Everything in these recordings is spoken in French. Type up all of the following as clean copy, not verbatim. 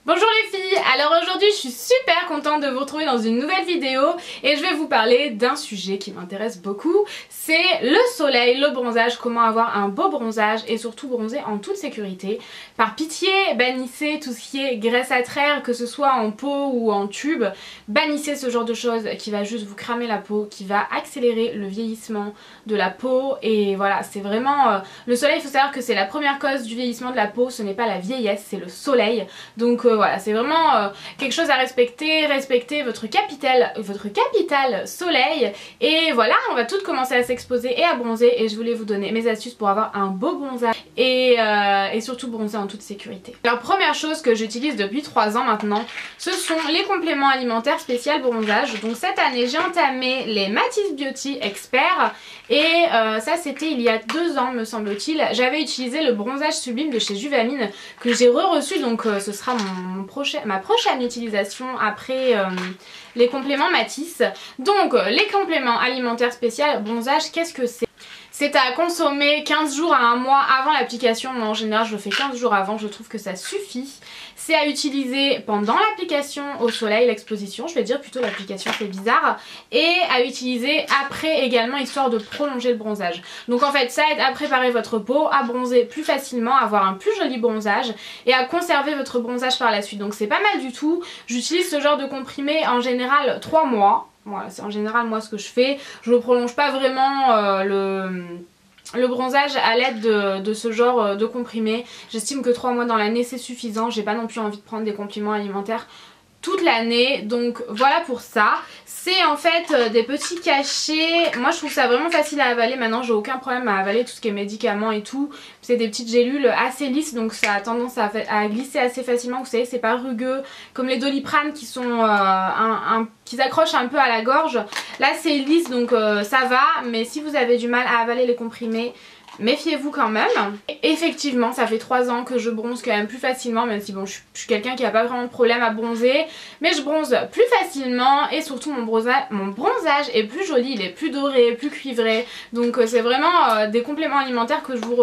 Bonjour les filles, alors aujourd'hui je suis super contente de vous retrouver dans une nouvelle vidéo et je vais vous parler d'un sujet qui m'intéresse beaucoup, c'est le soleil, le bronzage, comment avoir un beau bronzage et surtout bronzer en toute sécurité. Par pitié, bannissez tout ce qui est graisse à traire, que ce soit en pot ou en tube, bannissez ce genre de choses qui va juste vous cramer la peau, qui va accélérer le vieillissement de la peau et voilà, c'est vraiment... le soleil, il faut savoir que c'est la première cause du vieillissement de la peau, ce n'est pas la vieillesse, c'est le soleil, donc voilà, c'est vraiment quelque chose à respecter, respectez votre capital soleil et voilà, on va toutes commencer à s'exposer et à bronzer et je voulais vous donner mes astuces pour avoir un beau bronzage et surtout bronzer en toute sécurité. Alors première chose que j'utilise depuis 3 ans maintenant, ce sont les compléments alimentaires spécial bronzage. Donc cette année j'ai entamé les Matisse Beauty Expert et ça c'était il y a 2 ans me semble-t-il. J'avais utilisé le bronzage sublime de chez Juvamine que j'ai re-reçu, donc ce sera ma prochaine utilisation après les compléments Matisse. Donc les compléments alimentaires spécial bronzage, qu'est-ce que c'est ? C'est à consommer 15 jours à 1 mois avant l'application. Moi en général je le fais 15 jours avant, je trouve que ça suffit. C'est à utiliser pendant l'application au soleil, l'exposition, je vais dire plutôt l'application, c'est bizarre. Et à utiliser après également, histoire de prolonger le bronzage. Donc en fait ça aide à préparer votre peau, à bronzer plus facilement, à avoir un plus joli bronzage et à conserver votre bronzage par la suite. Donc c'est pas mal du tout. J'utilise ce genre de comprimé en général 3 mois. Voilà, c'est en général moi ce que je fais. Je ne prolonge pas vraiment le bronzage à l'aide de ce genre de comprimé. J'estime que 3 mois dans l'année c'est suffisant. J'ai pas non plus envie de prendre des compléments alimentaires toute l'année, donc voilà pour ça. C'est en fait des petits cachets. Moi je trouve ça vraiment facile à avaler. Maintenant j'ai aucun problème à avaler tout ce qui est médicaments et tout. C'est des petites gélules assez lisses, donc ça a tendance à glisser assez facilement. Vous savez, c'est pas rugueux comme les Doliprane qui sont qui s'accrochent un peu à la gorge. Là c'est lisse, donc ça va, mais si vous avez du mal à avaler les comprimés, méfiez-vous quand même. Effectivement ça fait 3 ans que je bronze quand même plus facilement, même si bon je suis quelqu'un qui n'a pas vraiment de problème à bronzer, mais je bronze plus facilement et surtout mon bronzage est plus joli, il est plus doré, plus cuivré, donc c'est vraiment des compléments alimentaires que je vous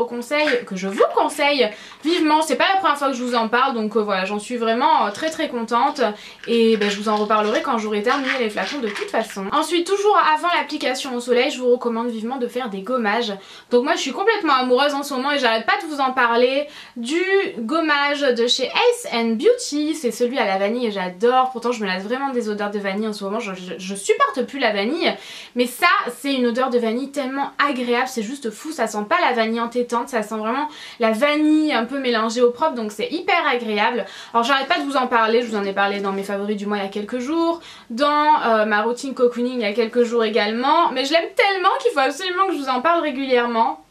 conseille vivement. C'est pas la première fois que je vous en parle, donc voilà, j'en suis vraiment très contente et je vous en reparlerai quand j'aurai terminé les flacons de toute façon. Ensuite, toujours avant l'application au soleil, je vous recommande vivement de faire des gommages. Donc moi je suis complètement amoureuse en ce moment et j'arrête pas de vous en parler du gommage de chez Ace and Beauty. C'est celui à la vanille et j'adore. Pourtant je me lasse vraiment des odeurs de vanille en ce moment, je supporte plus la vanille, mais ça c'est une odeur de vanille tellement agréable, c'est juste fou. Ça sent pas la vanille entêtante, ça sent vraiment la vanille un peu mélangée au propre, donc c'est hyper agréable. Alors j'arrête pas de vous en parler, je vous en ai parlé dans mes favoris du mois il y a quelques jours, dans ma routine cocooning il y a quelques jours également, mais je l'aime tellement qu'il faut absolument que je vous en parle régulièrement.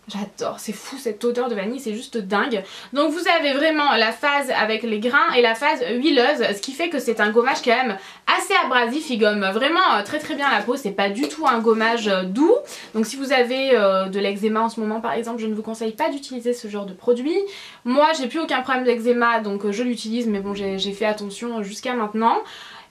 J'adore, c'est fou cette odeur de vanille, c'est juste dingue. Donc vous avez vraiment la phase avec les grains et la phase huileuse, ce qui fait que c'est un gommage quand même assez abrasif, il gomme vraiment très bien la peau, c'est pas du tout un gommage doux. Donc si vous avez de l'eczéma en ce moment par exemple, je ne vous conseille pas d'utiliser ce genre de produit. Moi j'ai plus aucun problème d'eczéma donc je l'utilise, mais bon j'ai fait attention jusqu'à maintenant.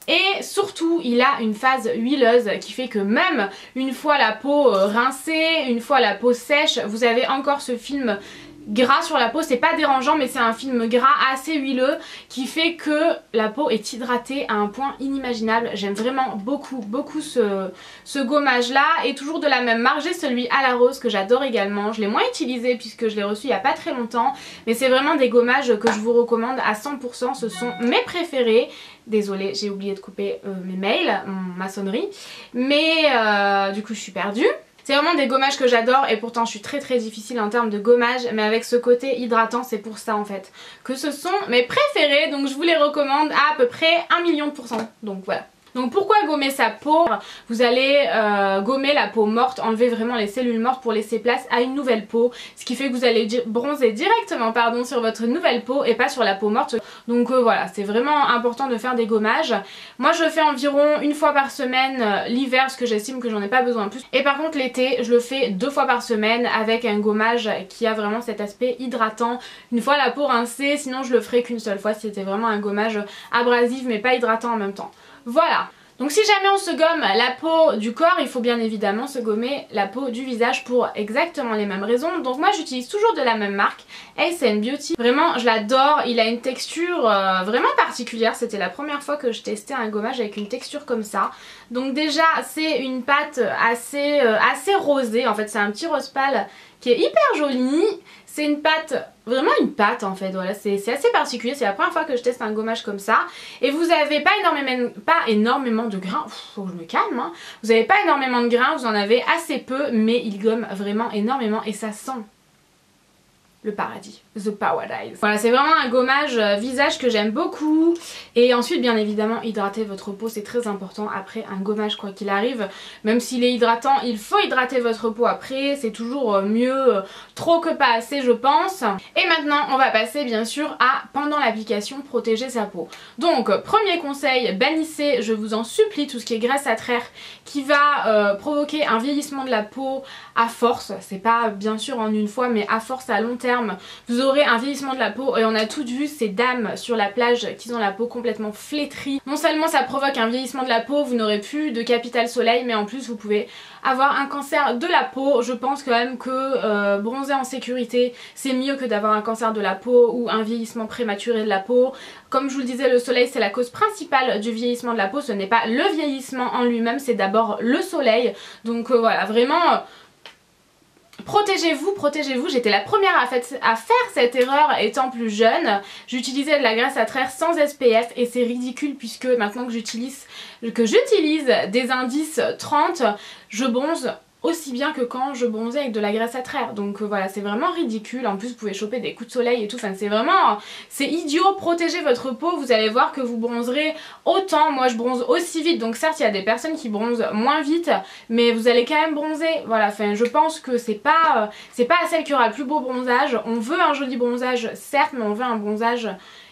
Et surtout il a une phase huileuse qui fait que même une fois la peau rincée, une fois la peau sèche, vous avez encore ce film gras sur la peau. C'est pas dérangeant mais c'est un film gras assez huileux qui fait que la peau est hydratée à un point inimaginable. J'aime vraiment beaucoup ce gommage là, et toujours de la même marque, j'ai celui à la rose que j'adore également. Je l'ai moins utilisé puisque je l'ai reçu il y a pas très longtemps, mais c'est vraiment des gommages que je vous recommande à 100%, ce sont mes préférés. Désolée, j'ai oublié de couper mes mails, ma sonnerie, mais du coup je suis perdue. C'est vraiment des gommages que j'adore et pourtant je suis très difficile en termes de gommage, mais avec ce côté hydratant, c'est pour ça en fait que ce sont mes préférés, donc je vous les recommande à peu près 1 million %. Donc voilà. Donc pourquoi gommer sa peau? Vous allez gommer la peau morte, enlever vraiment les cellules mortes pour laisser place à une nouvelle peau, ce qui fait que vous allez bronzer directement sur votre nouvelle peau et pas sur la peau morte. Donc voilà, c'est vraiment important de faire des gommages. Moi je le fais environ 1 fois par semaine l'hiver parce que j'estime que j'en ai pas besoin de plus. Et par contre l'été je le fais 2 fois par semaine avec un gommage qui a vraiment cet aspect hydratant. Une fois la peau rincée, sinon je le ferai qu'une seule fois si c'était vraiment un gommage abrasif mais pas hydratant en même temps. Voilà. Donc si jamais on se gomme la peau du corps, il faut bien évidemment se gommer la peau du visage pour exactement les mêmes raisons. Donc moi j'utilise toujours de la même marque, Ace & Beauty. Vraiment je l'adore, il a une texture vraiment particulière. C'était la première fois que je testais un gommage avec une texture comme ça. Donc déjà c'est une pâte assez rosée, en fait c'est un petit rose pâle qui est hyper joli. C'est une pâte, vraiment une pâte en fait, voilà, c'est assez particulier, c'est la première fois que je teste un gommage comme ça. Et vous avez pas énormément de grains, faut que je me calme, hein. Vous avez pas énormément de grains, vous en avez assez peu, mais il gomme vraiment énormément et ça sent le paradis, the paradise. Voilà, c'est vraiment un gommage visage que j'aime beaucoup. Et ensuite bien évidemment hydrater votre peau, c'est très important après un gommage quoi qu'il arrive. Même s'il est hydratant, il faut hydrater votre peau après, c'est toujours mieux trop que pas assez je pense. Et maintenant on va passer bien sûr à pendant l'application protéger sa peau. Donc premier conseil, bannissez, je vous en supplie, tout ce qui est graisse à traire qui va provoquer un vieillissement de la peau à force. C'est pas bien sûr en une fois mais à force à long terme. Vous aurez un vieillissement de la peau et on a toutes vu ces dames sur la plage qui ont la peau complètement flétrie. Non seulement ça provoque un vieillissement de la peau, vous n'aurez plus de capital soleil, mais en plus vous pouvez avoir un cancer de la peau. Je pense quand même que bronzer en sécurité c'est mieux que d'avoir un cancer de la peau ou un vieillissement prématuré de la peau. Comme je vous le disais, le soleil c'est la cause principale du vieillissement de la peau, ce n'est pas le vieillissement en lui-même, c'est d'abord le soleil. Donc voilà, vraiment protégez-vous, protégez-vous. J'étais la première à faire cette erreur étant plus jeune. J'utilisais de la graisse à traire sans SPF et c'est ridicule puisque maintenant que j'utilise des indices 30, je bronze aussi bien que quand je bronzais avec de la graisse à traire. Donc voilà, c'est vraiment ridicule. En plus vous pouvez choper des coups de soleil et tout, enfin c'est vraiment, c'est idiot. Protégez votre peau, vous allez voir que vous bronzerez autant. Moi je bronze aussi vite, donc certes il y a des personnes qui bronzent moins vite, mais vous allez quand même bronzer. Voilà, enfin je pense que c'est pas à celle qui aura le plus beau bronzage. On veut un joli bronzage certes, mais on veut un bronzage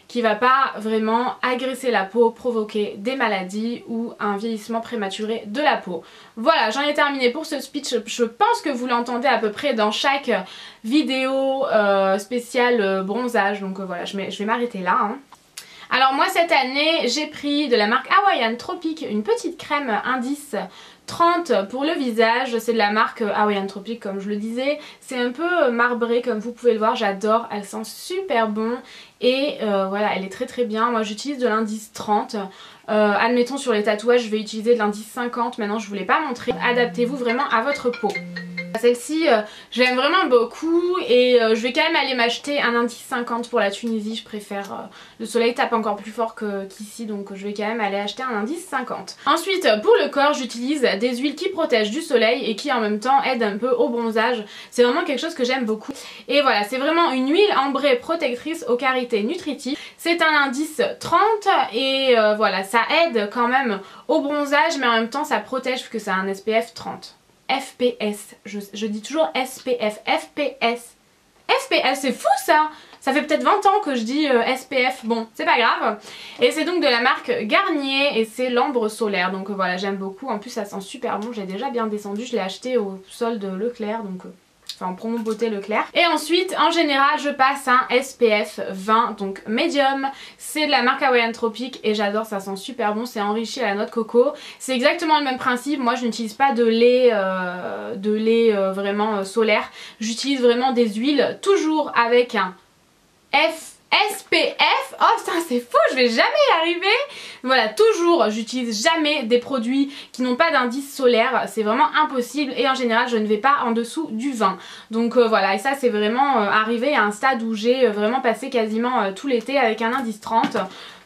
qui va pas vraiment agresser la peau, provoquer des maladies ou un vieillissement prématuré de la peau. Voilà, j'en ai terminé pour ce speech. Je pense que vous l'entendez à peu près dans chaque vidéo spéciale bronzage. Donc voilà, je vais m'arrêter là, hein. Alors moi cette année j'ai pris de la marque Hawaiian Tropic une petite crème indice 30 pour le visage. C'est de la marque Hawaiian Tropic comme je le disais. C'est un peu marbré comme vous pouvez le voir, j'adore, elle sent super bon. Et voilà, elle est très très bien. Moi j'utilise de l'indice 30. Admettons sur les tatouages je vais utiliser de l'indice 50. Maintenant je ne vous l'ai pas montré. Adaptez-vous vraiment à votre peau. Celle-ci j'aime vraiment beaucoup et je vais quand même aller m'acheter un indice 50 pour la Tunisie. Je préfère, le soleil tape encore plus fort qu'ici, donc je vais quand même aller acheter un indice 50. Ensuite pour le corps j'utilise des huiles qui protègent du soleil et qui en même temps aident un peu au bronzage. C'est vraiment quelque chose que j'aime beaucoup. Et voilà, c'est vraiment une huile ambrée protectrice aux qualités nutritives. C'est un indice 30 et voilà, ça aide quand même au bronzage mais en même temps ça protège puisque c'est un SPF 30. FPS, je dis toujours SPF, FPS. FPS, c'est fou ça! Ça fait peut-être 20 ans que je dis SPF, bon c'est pas grave. Et c'est donc de la marque Garnier et c'est l'ambre solaire, donc voilà j'aime beaucoup. En plus ça sent super bon, j'ai déjà bien descendu, je l'ai acheté au solde Leclerc, donc enfin en promo beauté Leclerc. Et ensuite en général je passe un SPF 20, donc médium. C'est de la marque Hawaiian Tropic et j'adore, ça sent super bon, c'est enrichi à la noix de coco. C'est exactement le même principe, moi je n'utilise pas de lait, vraiment solaire. J'utilise vraiment des huiles, toujours avec un SPF, oh putain c'est fou, je vais jamais y arriver. Voilà, toujours, j'utilise jamais des produits qui n'ont pas d'indice solaire, c'est vraiment impossible et en général je ne vais pas en dessous du 20. Donc voilà, et ça c'est vraiment arrivé à un stade où j'ai vraiment passé quasiment tout l'été avec un indice 30.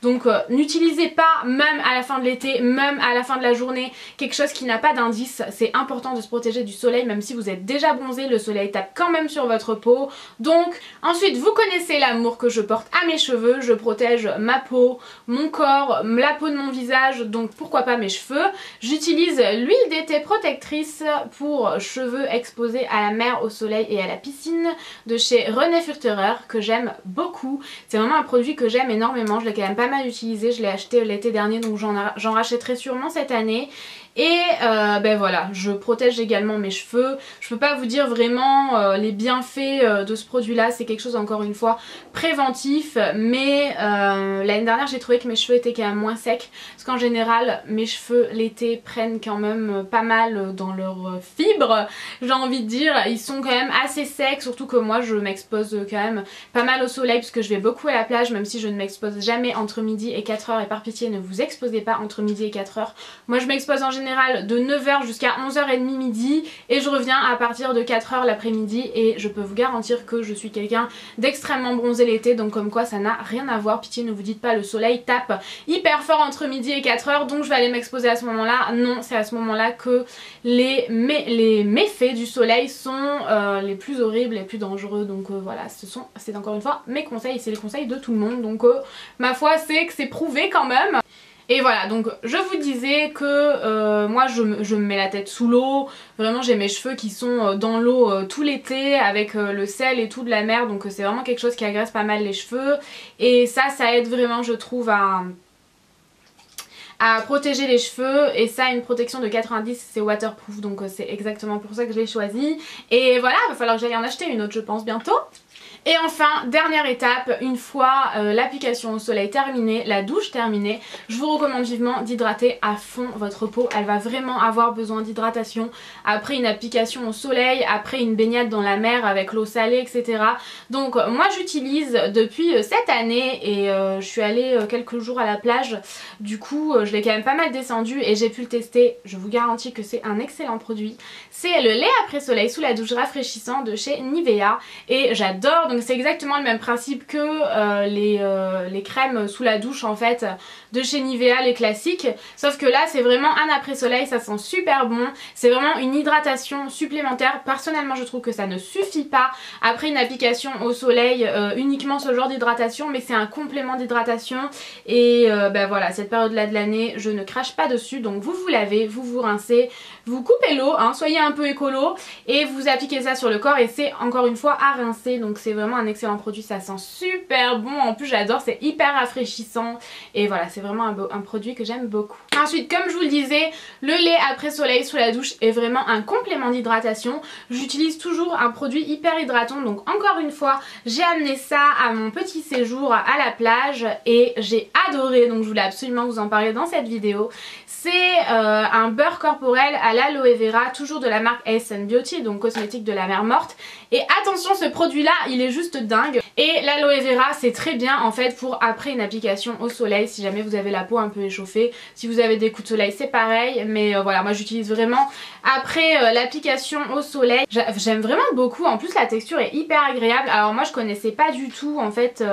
Donc n'utilisez pas, même à la fin de l'été, même à la fin de la journée, quelque chose qui n'a pas d'indice. C'est important de se protéger du soleil, même si vous êtes déjà bronzé, le soleil tape quand même sur votre peau. Donc ensuite vous connaissez l'amour que je porte à mes cheveux, je protège ma peau, mon corps, la peau de mon visage, donc pourquoi pas mes cheveux. J'utilise l'huile d'été protectrice pour cheveux exposés à la mer, au soleil et à la piscine de chez René Furterer que j'aime beaucoup. C'est vraiment un produit que j'aime énormément, je l'ai quand même pas mal utilisé, je l'ai acheté l'été dernier donc j'en rachèterai sûrement cette année. Et ben voilà, je protège également mes cheveux. Je peux pas vous dire vraiment les bienfaits de ce produit là, c'est quelque chose encore une fois préventif, mais l'année dernière j'ai trouvé que mes cheveux étaient quand même moins secs, parce qu'en général mes cheveux l'été prennent quand même pas mal dans leurs fibres, j'ai envie de dire, ils sont quand même assez secs, surtout que moi je m'expose quand même pas mal au soleil puisque je vais beaucoup à la plage, même si je ne m'expose jamais entre midi et 4h, et par pitié ne vous exposez pas entre midi et 4h. Moi je m'expose en général de 9h jusqu'à 11h30 midi et je reviens à partir de 4h l'après-midi, et je peux vous garantir que je suis quelqu'un d'extrêmement bronzé l'été, donc comme quoi ça n'a rien à voir. Pitié ne vous dites pas le soleil tape hyper fort entre midi et 4h donc je vais aller m'exposer à ce moment là. Non, c'est à ce moment là que les méfaits du soleil sont les plus horribles, les plus dangereux, donc voilà, c'est encore une fois mes conseils, c'est les conseils de tout le monde, donc ma foi c'est que c'est prouvé quand même. Et voilà, donc je vous disais que moi je me mets la tête sous l'eau, vraiment j'ai mes cheveux qui sont dans l'eau tout l'été avec le sel et tout de la mer, donc c'est vraiment quelque chose qui agresse pas mal les cheveux, et ça aide vraiment je trouve à protéger les cheveux, et ça une protection de 90, c'est waterproof, donc c'est exactement pour ça que je l'ai choisi. Et voilà, il va falloir que j'aille en acheter une autre je pense bientôt. Et enfin, dernière étape, une fois l'application au soleil terminée, la douche terminée, je vous recommande vivement d'hydrater à fond votre peau. Elle va vraiment avoir besoin d'hydratation après une application au soleil, après une baignade dans la mer avec l'eau salée, etc. Donc moi j'utilise depuis cette année, et je suis allée quelques jours à la plage, du coup je l'ai quand même pas mal descendu et j'ai pu le tester. Je vous garantis que c'est un excellent produit. C'est le lait après soleil sous la douche rafraîchissant de chez Nivea, et j'adore. Donc c'est exactement le même principe que les crèmes sous la douche en fait de chez Nivea, les classiques, sauf que là c'est vraiment un après soleil, ça sent super bon, c'est vraiment une hydratation supplémentaire. Personnellement je trouve que ça ne suffit pas après une application au soleil, uniquement ce genre d'hydratation, mais c'est un complément d'hydratation, et ben voilà, cette période là de l'année je ne crache pas dessus, donc vous vous lavez, vous vous rincez, vous coupez l'eau, hein, soyez un peu écolo, et vous appliquez ça sur le corps, et c'est encore une fois à rincer, donc c'est vraiment un excellent produit, ça sent super bon, en plus j'adore, c'est hyper rafraîchissant, et voilà, c'est vraiment un produit que j'aime beaucoup. Ensuite, comme je vous le disais, le lait après soleil sous la douche est vraiment un complément d'hydratation. J'utilise toujours un produit hyper hydratant, donc encore une fois j'ai amené ça à mon petit séjour à la plage et j'ai adoré, donc je voulais absolument vous en parler dans cette vidéo. C'est un beurre corporel à l'aloe vera, toujours de la marque Ace & Beauty, donc cosmétique de la mer morte. Et attention, ce produit là il est juste dingue, et l'aloe vera c'est très bien en fait pour après une application au soleil, si jamais vous avez la peau un peu échauffée. Si vous avez des coups de soleil c'est pareil, mais voilà, moi j'utilise vraiment après l'application au soleil. J'aime vraiment beaucoup, en plus la texture est hyper agréable. Alors moi je connaissais pas du tout en fait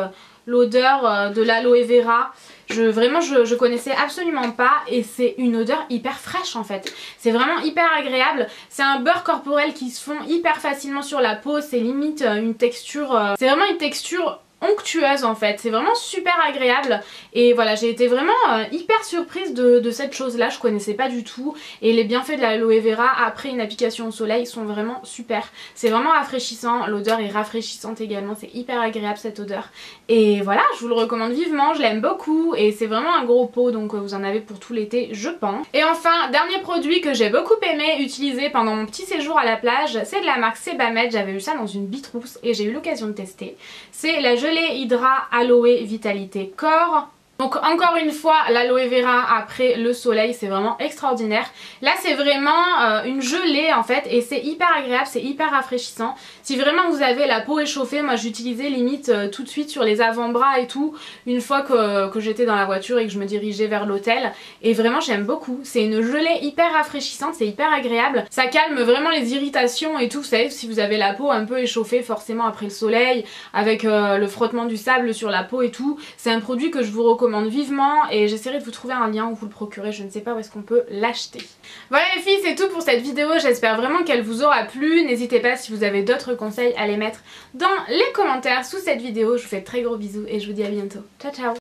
l'odeur de l'aloe vera. Je connaissais absolument pas, et c'est une odeur hyper fraîche en fait. C'est vraiment hyper agréable. C'est un beurre corporel qui se fond hyper facilement sur la peau. C'est limite une texture... c'est vraiment une texture onctueuse en fait, c'est vraiment super agréable, et voilà, j'ai été vraiment hyper surprise de cette chose là, je connaissais pas du tout, et les bienfaits de l'aloe vera après une application au soleil sont vraiment super. C'est vraiment rafraîchissant, l'odeur est rafraîchissante également, c'est hyper agréable cette odeur, et voilà, je vous le recommande vivement, je l'aime beaucoup, et c'est vraiment un gros pot, donc vous en avez pour tout l'été je pense. Et enfin, dernier produit que j'ai beaucoup aimé utiliser pendant mon petit séjour à la plage, c'est de la marque Sebamed. J'avais eu ça dans une bitrousse et j'ai eu l'occasion de tester. C'est la gelée Hydra Aloe Vitalité Corps. Donc encore une fois, l'aloe vera après le soleil c'est vraiment extraordinaire. Là c'est vraiment une gelée en fait, et c'est hyper agréable, c'est hyper rafraîchissant. Si vraiment vous avez la peau échauffée, moi j'utilisais limite tout de suite sur les avant-bras et tout, une fois que j'étais dans la voiture et que je me dirigeais vers l'hôtel, et vraiment j'aime beaucoup. C'est une gelée hyper rafraîchissante, c'est hyper agréable, ça calme vraiment les irritations et tout. Vous savez, si vous avez la peau un peu échauffée forcément après le soleil, avec le frottement du sable sur la peau et tout, c'est un produit que je vous recommande vivement, et j'essaierai de vous trouver un lien où vous le procurez, je ne sais pas où est-ce qu'on peut l'acheter. Voilà les filles, c'est tout pour cette vidéo, j'espère vraiment qu'elle vous aura plu. N'hésitez pas, si vous avez d'autres conseils, à les mettre dans les commentaires sous cette vidéo. Je vous fais de très gros bisous et je vous dis à bientôt. Ciao ciao.